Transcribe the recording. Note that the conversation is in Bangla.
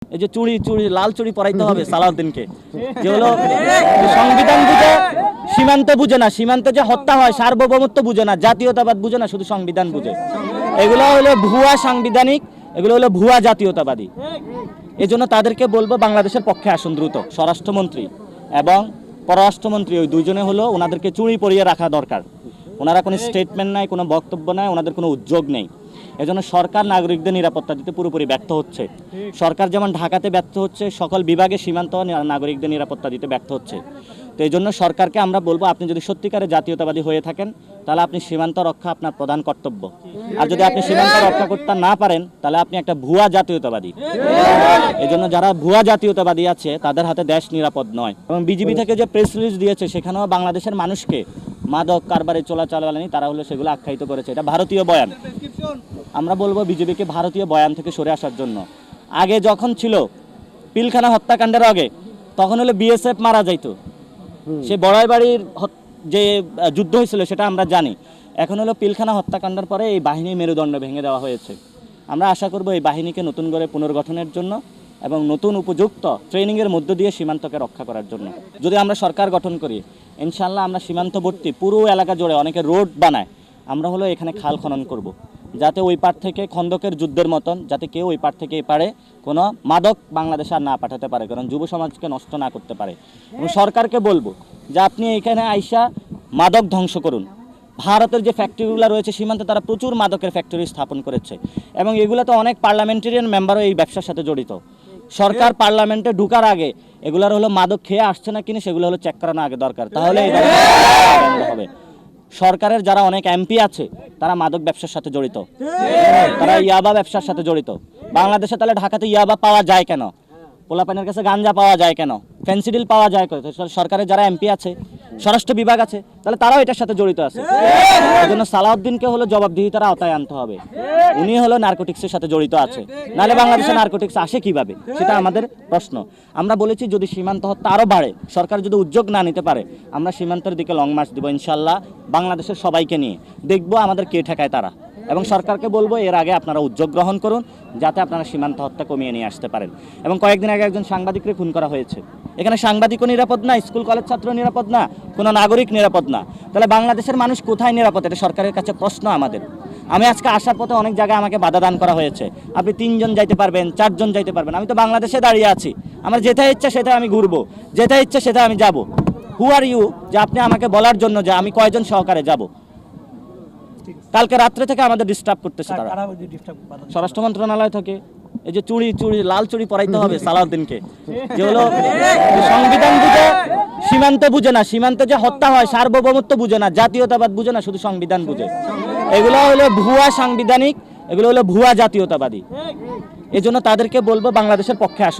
এই যে চুড়ি চুড়ি লাল চুড়ি পরাইতে হবে সালাউদ্দিনকে, যে হলো সংবিধান বুঝে সীমান্ত বুঝে না, সীমান্তে যে হত্যা হয় সার্বভৌমত্ব বুঝে না, জাতীয়তাবাদ বুঝে না, শুধু সংবিধান বুঝে। এগুলো হলো ভুয়া সাংবিধানিক, এগুলো হলো ভুয়া জাতীয়তাবাদী। এজন্য তাদেরকে বলবো বাংলাদেশের পক্ষে আসুন দ্রুত। স্বরাষ্ট্রমন্ত্রী এবং পররাষ্ট্রমন্ত্রী ওই দুইজনে হলো ওনাদেরকে চুড়ি পরিয়ে রাখা দরকার। ওনারা কোনো স্টেটমেন্ট নাই, কোনো বক্তব্য নাই, ওনাদের কোনো উদ্যোগ নেই। এজন্য সরকার নাগরিকদের নিরাপত্তা দিতে পুরোপুরি ব্যর্থ হচ্ছে। সরকার যেমন ঢাকাতে ব্যর্থ হচ্ছে, সকল বিভাগে সীমান্ত নাগরিকদের নিরাপত্তা দিতে ব্যর্থ হচ্ছে। তো এই জন্য সরকারকে আমরা বলবো, আপনি যদি সত্যিকারে জাতীয়তাবাদী হয়ে থাকেন তাহলে আপনি সীমান্ত রক্ষা আপনার প্রধান কর্তব্য। আর যদি আপনি সীমান্ত রক্ষা করতে না পারেন তাহলে আপনি একটা ভুয়া জাতীয়তাবাদী। এই জন্য যারা ভুয়া জাতীয়তাবাদী আছে তাদের হাতে দেশ নিরাপদ নয়। এবং বিজিবি থেকে যে প্রেস রিলিজ দিয়েছে সেখানেও বাংলাদেশের মানুষকে মাদক কারবারে চলাচলানি তারা হলো সেগুলো আখ্যায়িত করেছে। এটা ভারতীয় বয়ান। আমরা বলবো বিজেপিকে ভারতীয় বয়ান থেকে সরে আসার জন্য। আগে যখন ছিল পিলখানা হত্যাকাণ্ডের আগে, তখন হলো বিএসএফ মারা যাইতো, সে বড়াই বাড়ির যে যুদ্ধ হয়েছিল সেটা আমরা জানি। এখন হলো পিলখানা হত্যাকাণ্ডের পরে এই বাহিনীর মেরুদণ্ড ভেঙে দেওয়া হয়েছে। আমরা আশা করব এই বাহিনীকে নতুন করে পুনর্গঠনের জন্য এবং নতুন উপযুক্ত ট্রেনিংয়ের মধ্য দিয়ে সীমান্তকে রক্ষা করার জন্য। যদি আমরা সরকার গঠন করি ইনশাল্লাহ আমরা সীমান্তবর্তী পুরো এলাকা জুড়ে অনেকে রোড বানায়, আমরা হলো এখানে খাল খনন করব, যাতে ওই পার থেকে খন্দকের যুদ্ধের মতন যাতে কেউ ওই পার থেকে এই পারে কোনো মাদক বাংলাদেশে আর না পাঠাতে পারে, কারণ যুব সমাজকে নষ্ট না করতে পারে। এবং সরকারকে বলবো যে আপনি এখানে আইসা মাদক ধ্বংস করুন। ভারতের যে ফ্যাক্টরিগুলো রয়েছে সীমান্তে, তারা প্রচুর মাদকের ফ্যাক্টরি স্থাপন করেছে এবং এগুলোতে অনেক পার্লামেন্টারিয়ান মেম্বারও এই ব্যবসার সাথে জড়িত। সরকার পার্লামেন্টে ঢুকার আগে এগুলোর হলো মাদক খেয়ে আসছে না কিনা সেগুলো হলো চেক করানো আগে দরকার, তাহলে এই বন্ধ হবে। সরকারের যারা অনেক এমপি আছে তারা মাদক ব্যবসার সাথে জড়িত, তারা ইয়াবা ব্যবসার সাথে জড়িত। বাংলাদেশে তাহলে ঢাকাতে ইয়াবা পাওয়া যায় কেন? পোলাপানের কাছে গাঞ্জা পাওয়া যায় কেন? ফেন্সিডিল পাওয়া যায় কেন? সরকারের যারা এমপি আছে, স্বরাষ্ট্র বিভাগ আছে, তাহলে তারাও এটার সাথে জড়িত আছে। এই জন্য সালাউদ্দিনকে হলো জবাবদিহিতার আওতায় আনতে হবে। উনি হলো নার্কোটিক্সের সাথে জড়িত আছে, নাহলে বাংলাদেশে নার্কোটিক্স আসে কিভাবে সেটা আমাদের প্রশ্ন। আমরা বলেছি যদি সীমান্ত হত্যা আরও বাড়ে, সরকার যদি উদ্যোগ না নিতে পারে, আমরা সীমান্তের দিকে লং মার্চ দিব ইনশাল্লাহ, বাংলাদেশের সবাইকে নিয়ে দেখবো আমাদের কে ঠেকায় তারা। এবং সরকারকে বলবো এর আগে আপনারা উদ্যোগ গ্রহণ করুন যাতে আপনারা সীমান্ত হত্যা কমিয়ে নিয়ে আসতে পারেন। এবং কয়েকদিন আগে একজন সাংবাদিককে খুন করা হয়েছে। এখানে সাংবাদিকও নিরাপদ না, স্কুল কলেজ ছাত্র নিরাপদ না, কোনো নাগরিক নিরাপদ না, তাহলে বাংলাদেশের মানুষ কোথায় নিরাপদ? এটা সরকারের কাছে প্রশ্ন আমাদের। আমি আজকে আসার পথে অনেক জায়গায় আমাকে বাধা দান করা হয়েছে, আপনি 3 জন যাইতে পারবেন, 4 জন যাইতে পারবেন। আমি তো বাংলাদেশে দাঁড়িয়ে আছি, আমার যেটা ইচ্ছা সেটা আমি ঘুরবো, যেটা ইচ্ছা সেটা আমি যাব। হু আর ইউ যে আপনি আমাকে বলার জন্য যে আমি কয়জন সহকারে যাব? কালকে রাত্রে থেকে আমাদের ডিস্টার্ব করতেছে তারা, স্বরাষ্ট্র মন্ত্রণালয় থেকে। এই যে চুড়ি চুড়ি লাল চুড়ি পরাইতে হবে সালাউদ্দিনকে, যে হলো সংবিধান বুঝে সীমান্ত বুঝে না, সীমান্তে যে হত্যা হয় সার্বভৌমত্ব বুঝে না, জাতীয়তাবাদ বুঝে না, শুধু সংবিধান বুঝে। এগুলো হলো ভুয়া সাংবিধানিক, এগুলো হলো ভুয়া জাতীয়তাবাদী। এজন্য তাদেরকে বলবো বাংলাদেশের পক্ষে আসুন।